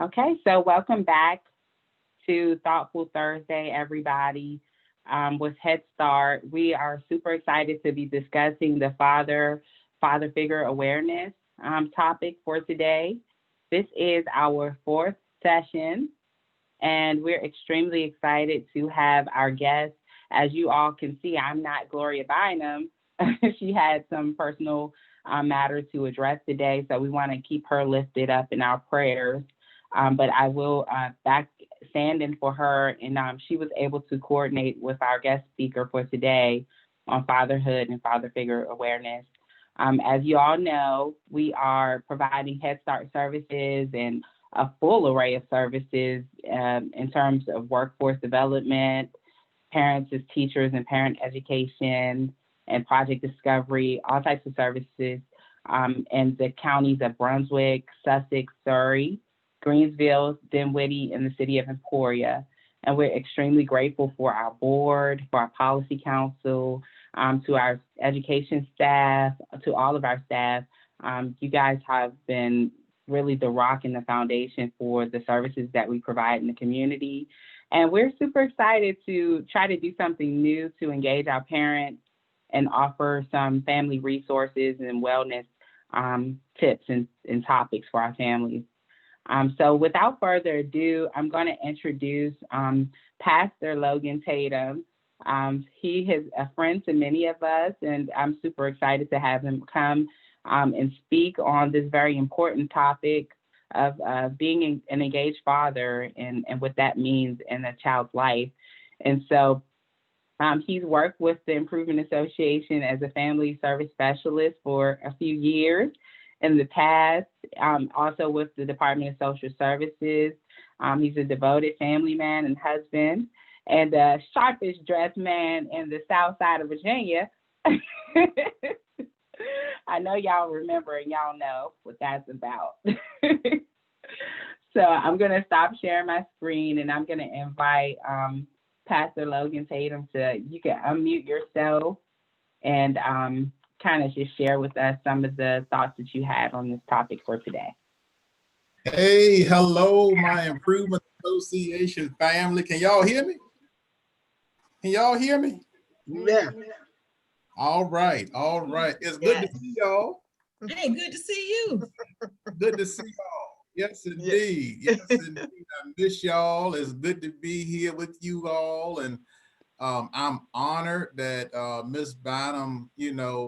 Okay, so welcome back to Thoughtful Thursday, everybody. With Head Start, we are super excited to be discussing the father figure awareness topic for today. This is our fourth session, and we're extremely excited to have our guest. As you all can see, I'm not Gloria Bynum. She had some personal matter to address today, so we want to keep her lifted up in our prayers. But I will back stand in for her, and she was able to coordinate with our guest speaker for today on fatherhood and father figure awareness. As you all know, we are providing Head Start services and a full array of services in terms of workforce development, parents as teachers and parent education, and project discovery, all types of services in the counties of Brunswick, Sussex, Surrey, Greensville, Dinwiddie, and the city of Emporia. And we're extremely grateful for our board, for our policy council, to our education staff, to all of our staff. You guys have been really the rock and the foundation for the services that we provide in the community. And we're super excited to try to do something new to engage our parents and offer some family resources and wellness tips and topics for our families. So without further ado, I'm going to introduce Pastor Logan Tatum. He is a friend to many of us, and I'm super excited to have him come and speak on this very important topic of being an engaged father and what that means in a child's life. And so he's worked with the Improvement Association as a family service specialist for a few years in the past, also with the Department of Social Services. He's a devoted family man and husband, and the sharpest dressed man in the South Side of Virginia. I know y'all remember and y'all know what that's about. So I'm going to stop sharing my screen, and I'm going to invite Pastor Logan Tatum you can unmute yourself and kind of just share with us some of the thoughts that you had on this topic for today. Hey, hello, my Improvement Association family. Can y'all hear me? Can y'all hear me? Yeah. All right, all right. It's good to see y'all. Hey, good to see you. Good to see y'all. Yes, indeed. Yes, indeed. I miss y'all. It's good to be here with you all. And I'm honored that Miss Bynum,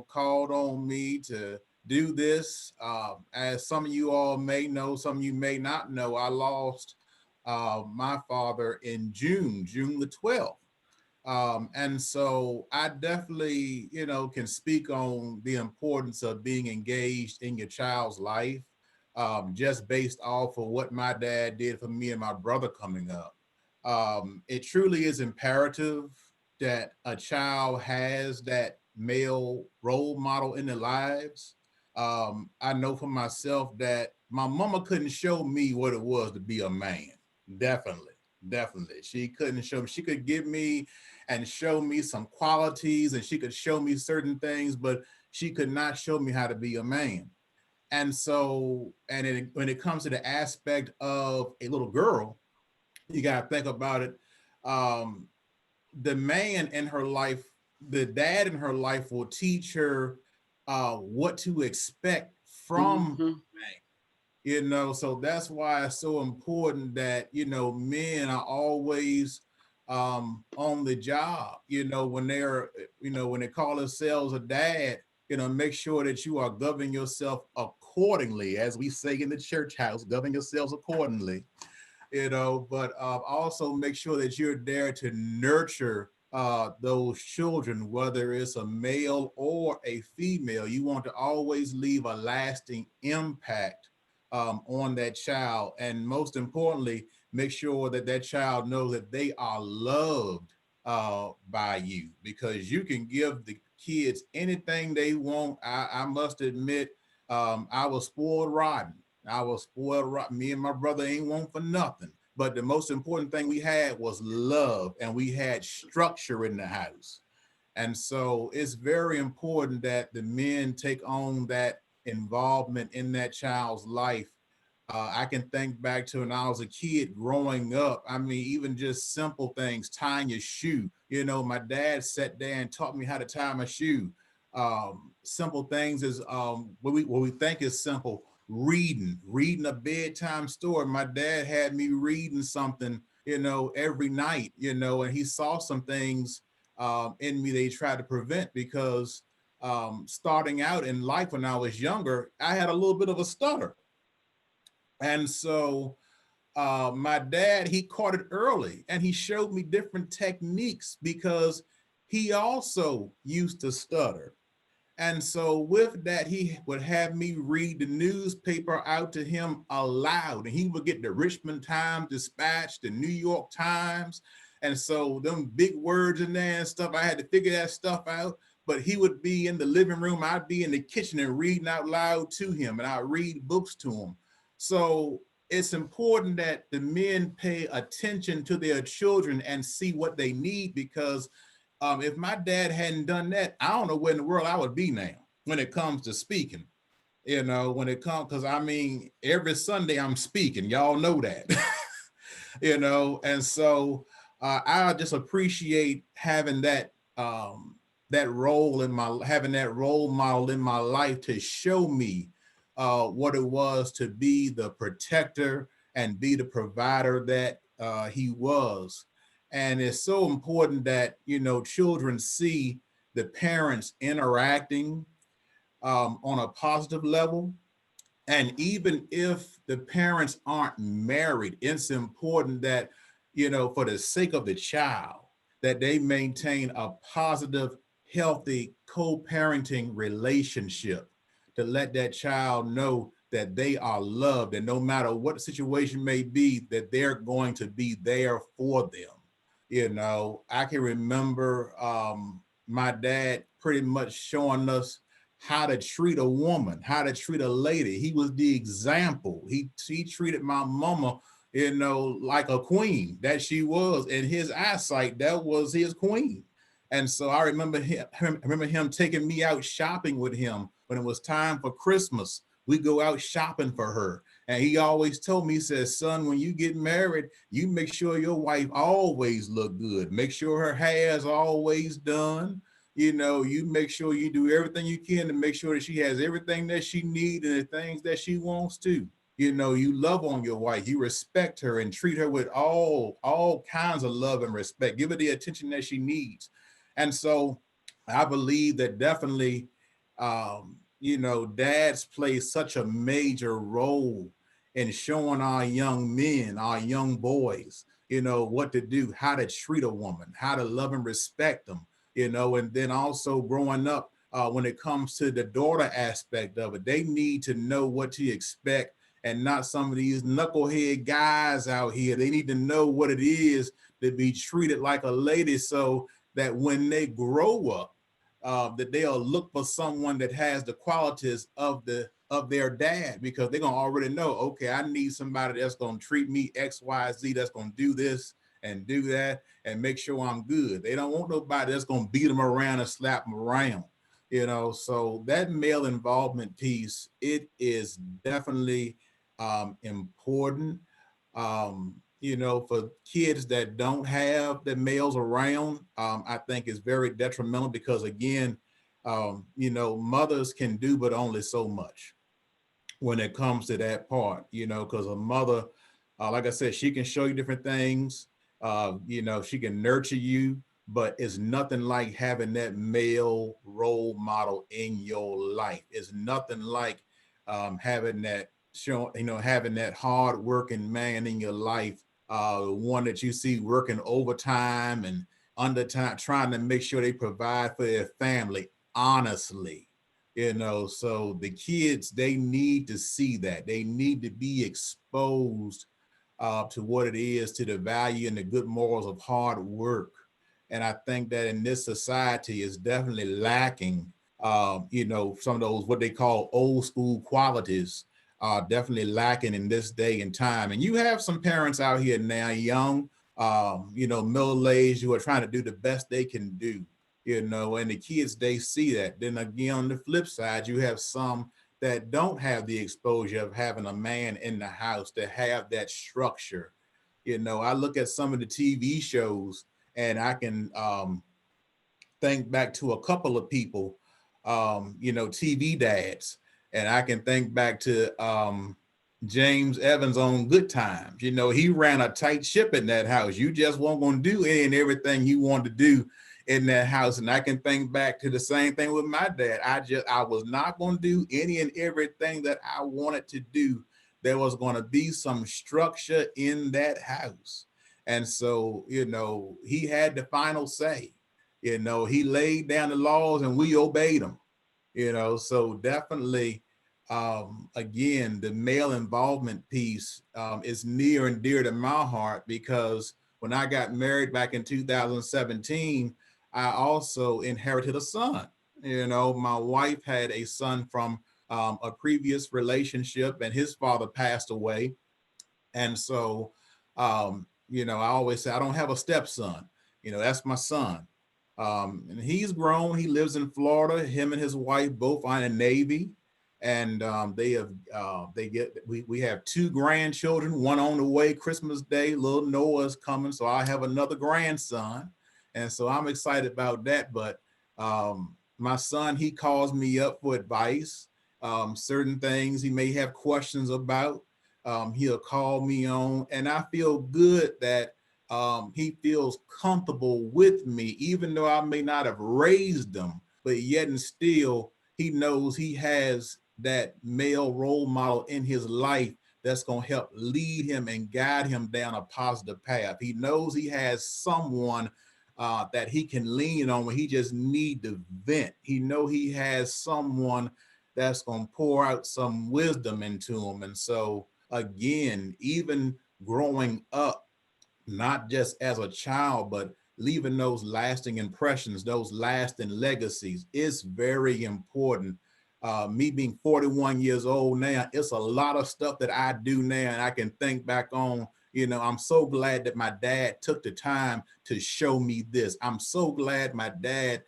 called on me to do this. As some of you all may know, some of you may not know, I lost my father in June the 12th. And so I definitely, can speak on the importance of being engaged in your child's life, just based off of what my dad did for me and my brother coming up. It truly is imperative that a child has that male role model in their lives. I know for myself that my mama couldn't show me what it was to be a man. Definitely. She couldn't show me. She could give me and show me some qualities, and she could show me certain things, but she could not show me how to be a man. And so, when it comes to the aspect of a little girl, you got to think about it. The man in her life, the dad in her life will teach her what to expect from man. So that's why it's so important that, men are always on the job, when when they call themselves a dad, make sure that you are governing yourself accordingly, as we say in the church house, govern yourselves accordingly, but also make sure that you're there to nurture those children, whether it's a male or a female. You want to always leave a lasting impact on that child. And most importantly, make sure that that child knows that they are loved by you, because you can give the kids anything they want. I must admit, I was spoiled rotten. Me and my brother ain't want for nothing. But the most important thing we had was love, and we had structure in the house. And so it's very important that the men take on that involvement in that child's life, I can think back to when I was a kid growing up. I mean, even just simple things, tying your shoe. You know, my dad sat there and taught me how to tie my shoe. Simple things is what we think is simple. Reading a bedtime story. My dad had me reading something, you know, every night, you know, and he saw some things in me that he tried to prevent because starting out in life when I was younger, I had a little bit of a stutter. And so my dad, he caught it early and he showed me different techniques because he also used to stutter. And so with that, he would have me read the newspaper out to him aloud. And he would get the Richmond Times Dispatch, the New York Times. And so them big words in there and stuff, I had to figure that stuff out. But he would be in the living room, I'd be in the kitchen and reading out loud to him, and I'd read books to him. So it's important that the men pay attention to their children and see what they need because if my dad hadn't done that, I don't know where in the world I would be now when it comes to speaking. You know, when it comes, because I mean, every Sunday I'm speaking. Y'all know that. You know, and so I just appreciate having that role in my having that role model in my life to show me what it was to be the protector and be the provider that he was. And it's so important that, you know, children see the parents interacting on a positive level. And even if the parents aren't married, it's important that, you know, for the sake of the child, that they maintain a positive, healthy co-parenting relationship to let that child know that they are loved and no matter what the situation may be, that they're going to be there for them. You know, I can remember my dad pretty much showing us how to treat a woman, how to treat a lady. He was the example. He treated my mama, you know, like a queen that she was. In his eyesight, that was his queen. And so I remember him taking me out shopping with him when it was time for Christmas. We go out shopping for her. And he always told me, he says, son, when you get married, you make sure your wife always look good. Make sure her hair is always done. You know, you make sure you do everything you can to make sure that she has everything that she needs and the things that she wants to. You know, you love on your wife, you respect her and treat her with all kinds of love and respect. Give her the attention that she needs. And so I believe that definitely, you know, dads play such a major role in showing our young men, our young boys, you know, what to do, how to treat a woman, how to love and respect them, you know, and then also growing up, when it comes to the daughter aspect of it, they need to know what to expect and not some of these knucklehead guys out here. They need to know what it is to be treated like a lady so that when they grow up, that they'll look for someone that has the qualities of their dad because they're gonna already know, okay, I need somebody that's gonna treat me X, Y, Z, that's gonna do this and do that and make sure I'm good. They don't want nobody that's gonna beat them around and slap them around, you know. So that male involvement piece, it is definitely important. You know, for kids that don't have the males around, I think is very detrimental because again, you know, mothers can do but only so much when it comes to that part, you know, because a mother, like I said, she can show you different things, you know, she can nurture you, but it's nothing like having that male role model in your life. It's nothing like having that show, you know, having that hard working man in your life, one that you see working overtime and under time, trying to make sure they provide for their family honestly, you know. So the kids, they need to see that. They need to be exposed to what it is, to the value and the good morals of hard work. And I think that in this society is definitely lacking, you know, some of those what they call old school qualities are definitely lacking in this day and time. And you have some parents out here now, young, you know, middle aged, who are trying to do the best they can do, you know, and the kids, they see that. Then again, on the flip side, you have some that don't have the exposure of having a man in the house to have that structure. You know, I look at some of the TV shows and I can think back to a couple of people, you know, TV dads, and I can think back to James Evans on Good Times. You know, he ran a tight ship in that house. You just weren't going to do any and everything he wanted to do in that house. And I can think back to the same thing with my dad. I was not going to do any and everything that I wanted to do. There was going to be some structure in that house. And so, you know, he had the final say. You know, he laid down the laws and we obeyed them. You know, so definitely, again, the male involvement piece is near and dear to my heart, because when I got married back in 2017, I also inherited a son. You know, my wife had a son from a previous relationship, and his father passed away. And so, you know, I always say I don't have a stepson. You know, that's my son. And he's grown. He lives in Florida. Him and his wife both are in the Navy, and we have two grandchildren. One on the way, Christmas Day. Little Noah's coming, so I have another grandson, and so I'm excited about that. But my son, he calls me up for advice. Certain things he may have questions about. He'll call me on, and I feel good that he feels comfortable with me, even though I may not have raised him, but yet and still he knows he has that male role model in his life that's going to help lead him and guide him down a positive path. He knows he has someone that he can lean on when he just need to vent. He know he has someone that's going to pour out some wisdom into him. And so again, even growing up, not just as a child, but leaving those lasting impressions, those lasting legacies is very important. Me being 41 years old now, it's a lot of stuff that I do now, and I can think back on. You know, I'm so glad that my dad took the time to show me this. I'm so glad my dad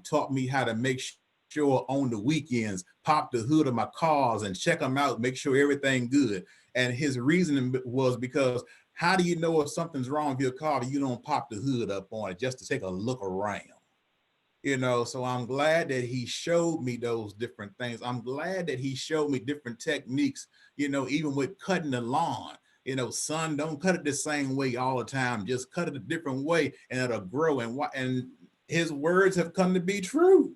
taught me how to make sure on the weekends, pop the hood of my cars and check them out, make sure everything good. And his reasoning was because how do you know if something's wrong with your car if you don't pop the hood up on it just to take a look around? You know, so I'm glad that he showed me those different things. I'm glad that he showed me different techniques, you know, even with cutting the lawn. You know, son, don't cut it the same way all the time. Just cut it a different way and it'll grow. And his words have come to be true.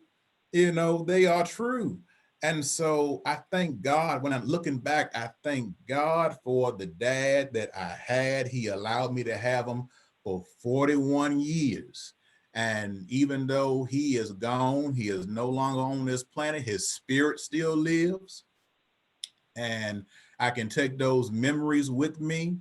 You know, they are true. And so I thank God when I'm looking back, I thank God for the dad that I had. He allowed me to have him for 41 years. And even though he is gone, he is no longer on this planet, his spirit still lives. And I can take those memories with me.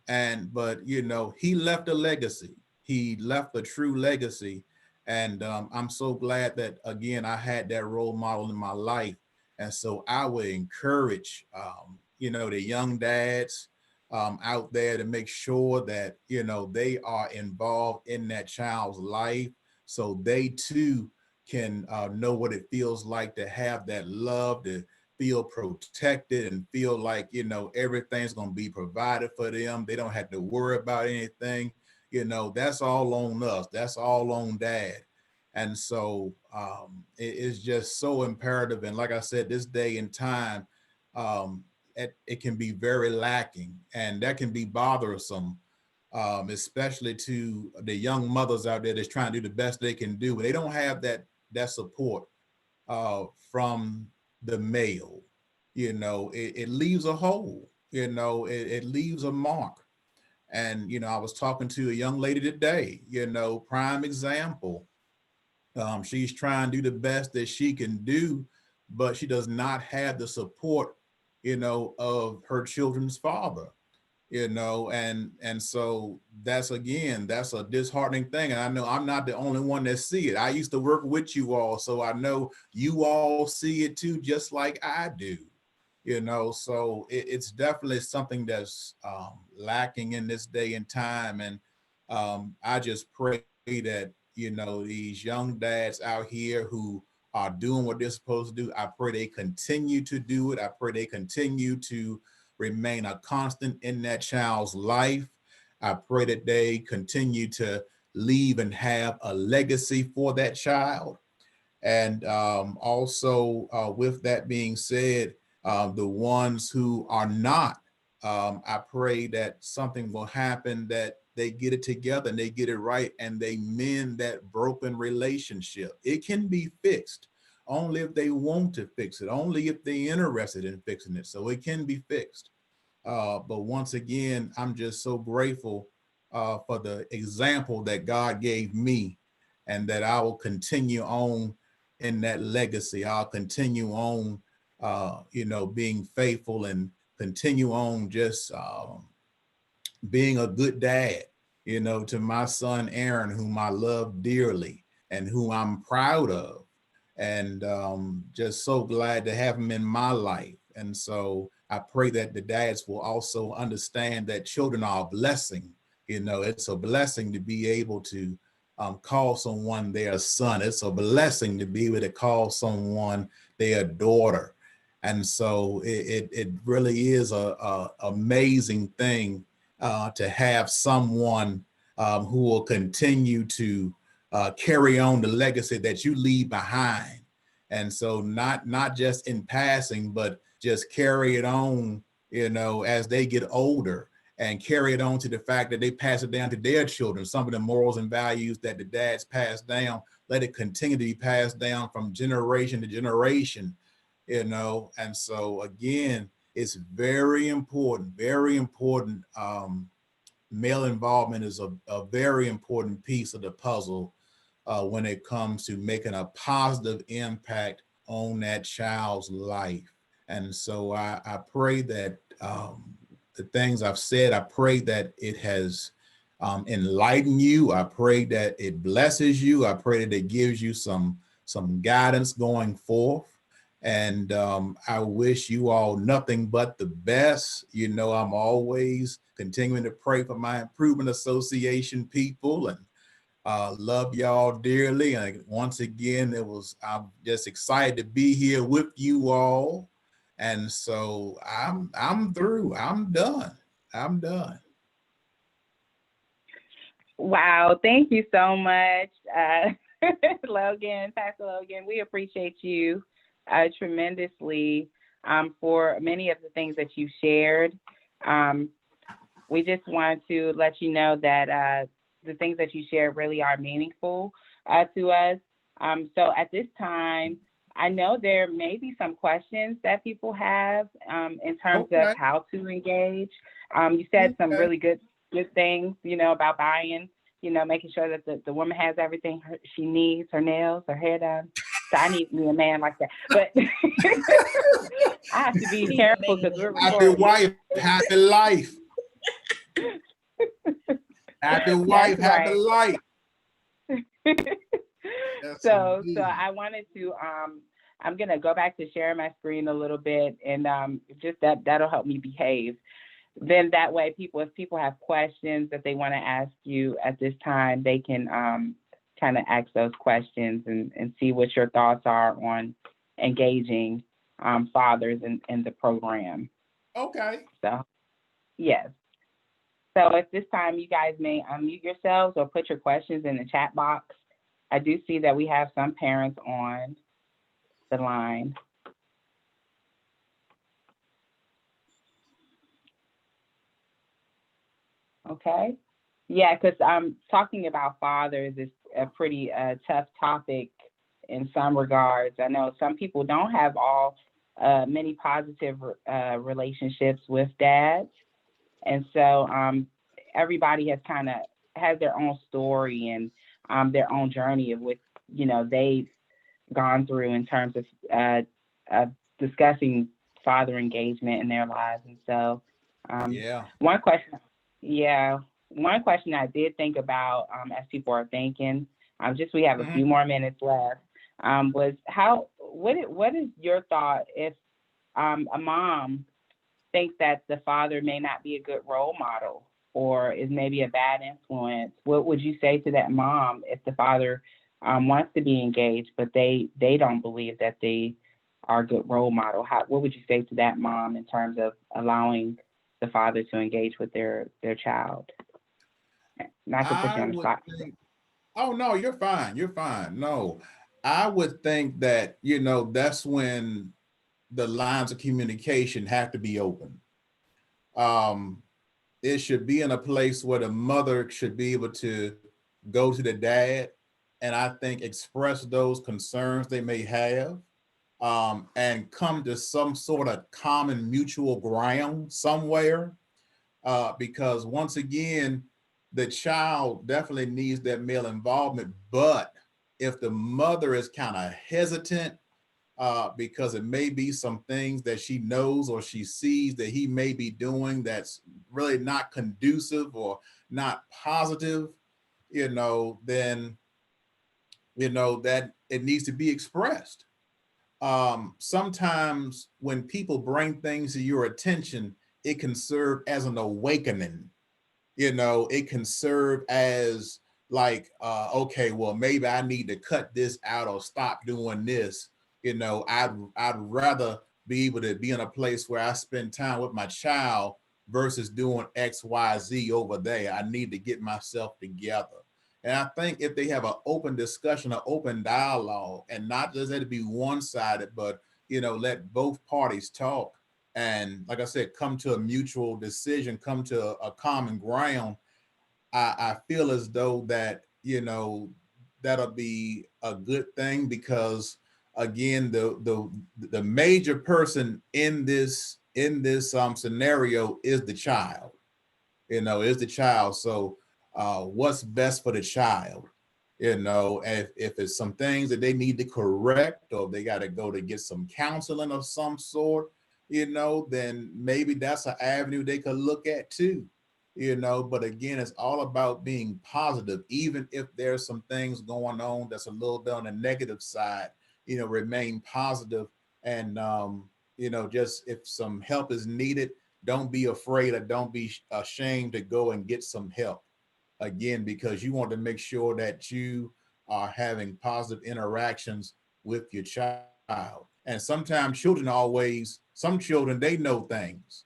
But you know, he left a legacy. He left a true legacy. And I'm so glad that again I had that role model in my life. And so I would encourage you know, the young dads out there to make sure that, you know, they are involved in that child's life so they too can know what it feels like to have that love, to feel protected and feel like, you know, everything's going to be provided for them. They don't have to worry about anything. You know, that's all on us. That's all on dad. And so it is just so imperative. And like I said, this day and time, it can be very lacking, and that can be bothersome, especially to the young mothers out there that's trying to do the best they can do. But they don't have that support from the male. You know, it leaves a hole. You know, it leaves a mark. And you know, I was talking to a young lady today. You know, prime example. She's trying to do the best that she can do, but she does not have the support, you know, of her children's father, you know, and so that's again, that's a disheartening thing. And I know I'm not the only one that see it. I used to work with you all, so I know you all see it too, just like I do, you know. So it's definitely something that's lacking in this day and time. And I just pray that, you know, these young dads out here who are doing what they're supposed to do. I pray they continue to do it. I pray they continue to remain a constant in that child's life. I pray that they continue to leave and have a legacy for that child. And also, with that being said, the ones who are not, I pray that something will happen, that they get it together and they get it right and they mend that broken relationship. It can be fixed only if they want to fix it, only if they're interested in fixing it. So it can be fixed. But once again, I'm just so grateful for the example that God gave me, and that I will continue on in that legacy. I'll continue on, being faithful, and continue on just being a good dad, to my son, Aaron, whom I love dearly and whom I'm proud of. And just so glad to have him in my life. And so I pray that the dads will also understand that children are a blessing. It's a blessing to be able to call someone their son. It's a blessing to be able to call someone their daughter. And so it really is a amazing thing to have someone who will continue to carry on the legacy that you leave behind. And so not just in passing, but just carry it on, as they get older, and carry it on to the fact that they pass it down to their children. Some of the morals and values that the dads pass down, let it continue to be passed down from generation to generation, And so again, it's very important, very important. Male involvement is a very important piece of the puzzle when it comes to making a positive impact on that child's life. And so I pray that the things I've said, I pray that it has enlightened you. I pray that it blesses you. I pray that it gives you some guidance going forth. And I wish you all nothing but the best. I'm always continuing to pray for my Improvement Association people, and love y'all dearly. And once again, I'm just excited to be here with you all. And so I'm through. I'm done. Wow, thank you so much, Logan, Pastor Logan. We appreciate you tremendously for many of the things that you shared. We just want to let you know that the things that you shared really are meaningful to us. So at this time, I know there may be some questions that people have in terms of how to engage. You said some really good things, about buying, making sure that the woman has everything she needs, her nails, her hair done. So I need me a man like that. But I have to be careful because we're happy wife, happy life. Happy wife, happy life. So I wanted to I'm gonna go back to sharing my screen a little bit, and just that'll help me behave. Then that way if people have questions that they want to ask you at this time, they can kind of ask those questions and see what your thoughts are on engaging fathers in the program. Okay. So yes. So at this time, you guys may unmute yourselves or put your questions in the chat box. I do see that we have some parents on the line. Okay. Yeah, because talking about fathers is a pretty tough topic in some regards. I know some people don't have many positive relationships with dads. And so everybody has their own story and their own journey of what, they've gone through in terms of discussing father engagement in their lives. And so one question I did think about as people are thinking, we have a few more minutes left, was what is your thought if a mom thinks that the father may not be a good role model or is maybe a bad influence? What would you say to that mom if the father wants to be engaged, but they don't believe that they are a good role model. What would you say to that mom in terms of allowing the father to engage with their child? Not to put you I on the would spot. think, oh no, you're fine. You're fine. No, I would think that, that's when the lines of communication have to be open. Um, it should be in a place where the mother should be able to go to the dad and I think express those concerns they may have, and come to some sort of common mutual ground somewhere. Because once again, the child definitely needs that male involvement. But if the mother is kind of hesitant, because it may be some things that she knows or she sees that he may be doing that's really not conducive or not positive, then, that it needs to be expressed. Sometimes when people bring things to your attention, it can serve as an awakening. It can serve as like, okay, well, maybe I need to cut this out or stop doing this. I'd rather be able to be in a place where I spend time with my child versus doing XYZ over there. I need to get myself together. And I think if they have an open discussion, an open dialogue, and not just let it be one-sided, but let both parties talk, and like I said, come to a mutual decision, come to a common ground, I feel as though that, that'll be a good thing because again, the major person in this scenario is the child, is the child. So what's best for the child? If it's some things that they need to correct or they got to go to get some counseling of some sort, then maybe that's an avenue they could look at too. But again, it's all about being positive, even if there's some things going on that's a little bit on the negative side, remain positive. And just if some help is needed, don't be afraid or don't be ashamed to go and get some help, again, because you want to make sure that you are having positive interactions with your child. And sometimes some children, they know things.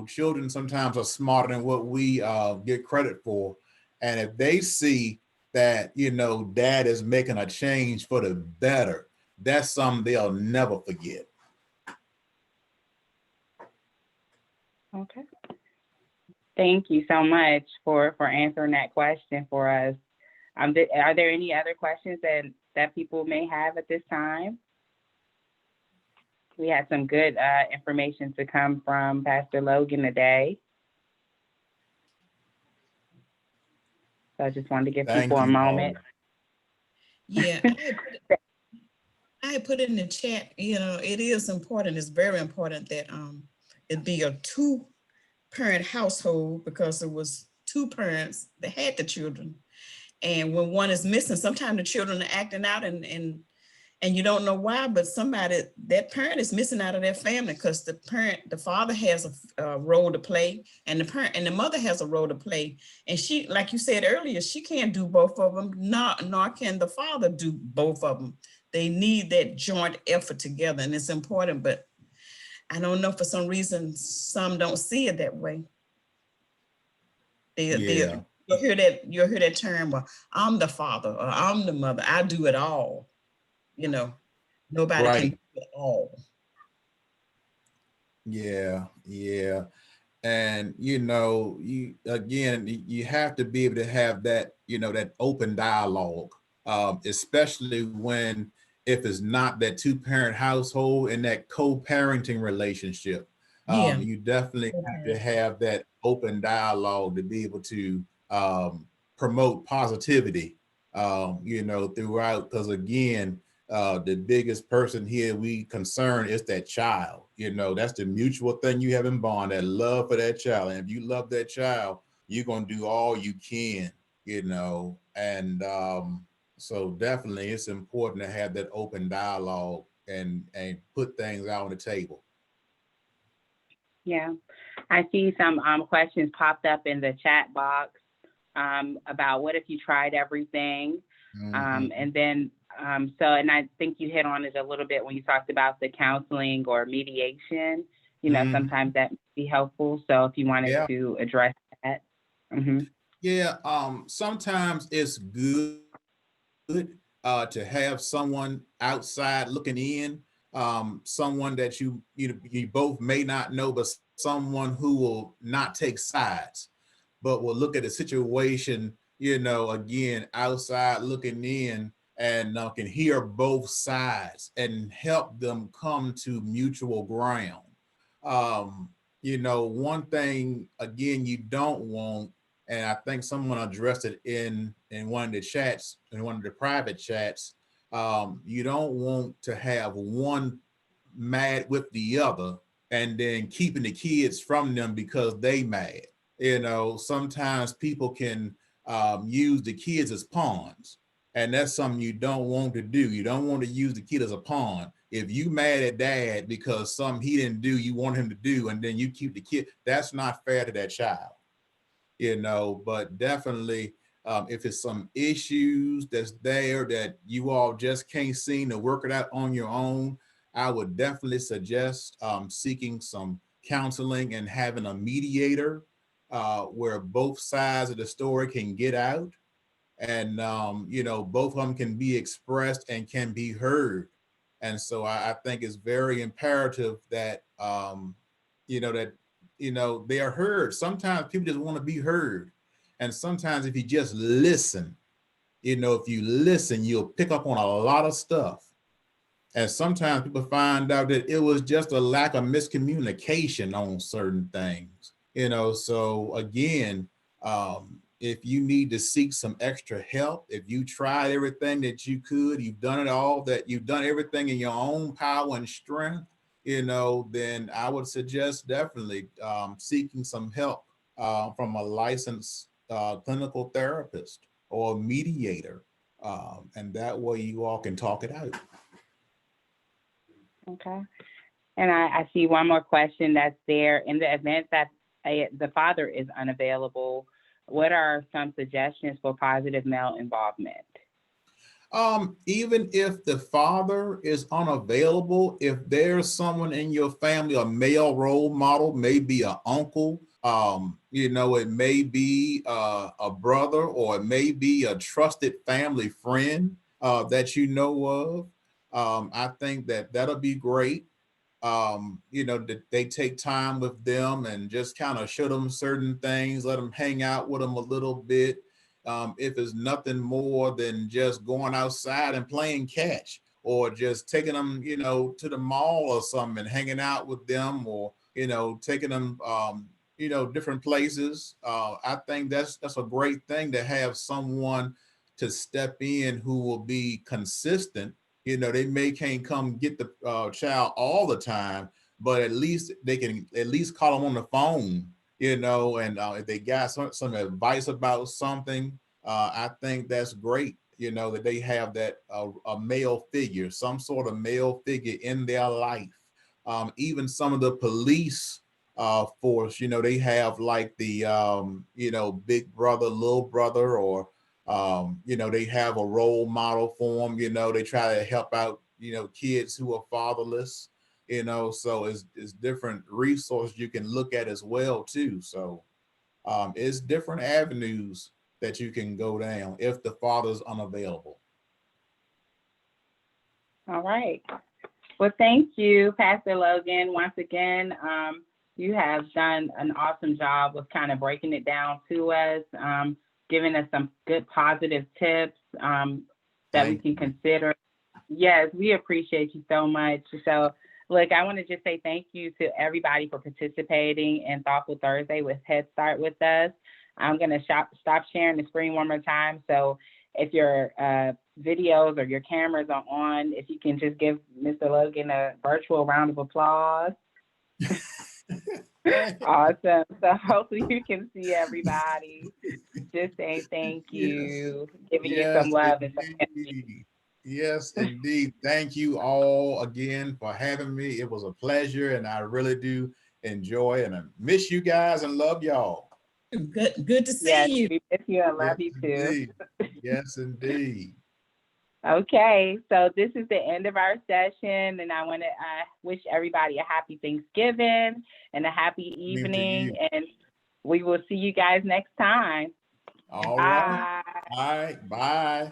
Children sometimes are smarter than what we get credit for. And if they see that, dad is making a change for the better, that's something they'll never forget. Okay. Thank you so much for answering that question for us. Are there any other questions that people may have at this time? We had some good information to come from Pastor Logan today. So I just wanted to give people a moment. Yeah, I had put it in the chat, it is important, it's very important that it be a two-parent household because it was two parents that had the children. And when one is missing, sometimes the children are acting out and you don't know why, but that parent is missing out of their family because the father has a role to play and the mother has a role to play. And she, like you said earlier, she can't do both of them, nor can the father do both of them. They need that joint effort together and it's important, but I don't know, for some reason, some don't see it that way. Yeah. You'll hear that term, well, I'm the father or I'm the mother, I do it all. Nobody can Right. do it all. Yeah. Yeah. And you have to be able to have that, that open dialogue, especially when if it's not that two-parent household and that co-parenting relationship. Yeah. You definitely have to have that open dialogue to be able to promote positivity, throughout. Because again, the biggest person here we concern is that child. That's the mutual thing you have in bond, that love for that child. And if you love that child, you're going to do all you can, and so definitely it's important to have that open dialogue and put things out on the table. Yeah, I see some questions popped up in the chat box about what if you tried everything. Mhm. And then, and I think you hit on it a little bit when you talked about the counseling or mediation. Mhm. Sometimes that may be helpful. So if you wanted Yeah. to address that. Hmm. Yeah. Sometimes it's good to have someone outside looking in, someone that you both may not know, but someone who will not take sides, but will look at the situation, again, outside looking in, and can hear both sides and help them come to mutual ground. Um, one thing again you don't want, and I think someone addressed it in one of the chats, in one of the private chats. You don't want to have one mad with the other and then keeping the kids from them because they mad. Sometimes people can use the kids as pawns, and that's something you don't want to do. You don't want to use the kid as a pawn. If you mad at dad because something he didn't do you want him to do, and then you keep the kid, that's not fair to that child. But definitely, if it's some issues that's there that you all just can't seem to work it out on your own, I would definitely suggest seeking some counseling and having a mediator where both sides of the story can get out, and both of them can be expressed and can be heard. And so I think it's very imperative that that they are heard. Sometimes people just want to be heard, and sometimes if you just listen, if you listen, you'll pick up on a lot of stuff. And sometimes people find out that it was just a lack of miscommunication on certain things. So again, if you need to seek some extra help, if you tried everything that you could, you've done it all, that you've done everything in your own power and strength, then I would suggest definitely seeking some help from a licensed clinical therapist or mediator. And that way you all can talk it out. Okay. And I see one more question that's there. In the event that the father is unavailable, what are some suggestions for positive male involvement? Even if the father is unavailable, if there's someone in your family, a male role model, maybe an uncle, it may be a brother, or it may be a trusted family friend that you know of. I think that'll be great. That they take time with them and just kind of show them certain things, let them hang out with them a little bit. If it's nothing more than just going outside and playing catch, or just taking them, to the mall or something and hanging out with them, or, taking them, different places. I think that's a great thing to have someone to step in who will be consistent. They may can't come get the child all the time, but at least they can at least call them on the phone, and if they got some advice about something, I think that's great, that they have that a male figure, some sort of male figure in their life. Even some of the police force, they have like the, big brother, little brother, or they have a role model for them. They try to help out, kids who are fatherless. So it's different resources you can look at as well too. So it's different avenues that you can go down if the father's unavailable. All right. Well, thank you, Pastor Logan. Once again, you have done an awesome job with kind of breaking it down to us, giving us some good positive tips that we can consider. Yes, we appreciate you so much. So, look, I want to just say thank you to everybody for participating in Thoughtful Thursday with Head Start with us. I'm going to stop sharing the screen one more time. So if your videos or your cameras are on, if you can just give Mr. Logan a virtual round of applause. Awesome. So hopefully you can see everybody. Just saying thank you, giving you some love and some energy. Yes, indeed. Thank you all again for having me. It was a pleasure, and I really do enjoy and I miss you guys and love y'all. Good to see Yes, you. we miss you and love Yes, you too. indeed. Yes, indeed. Okay, so this is the end of our session, and I want to wish everybody a happy Thanksgiving and a happy To evening, you. and we will see you guys next time. All right. Bye. All right. Bye.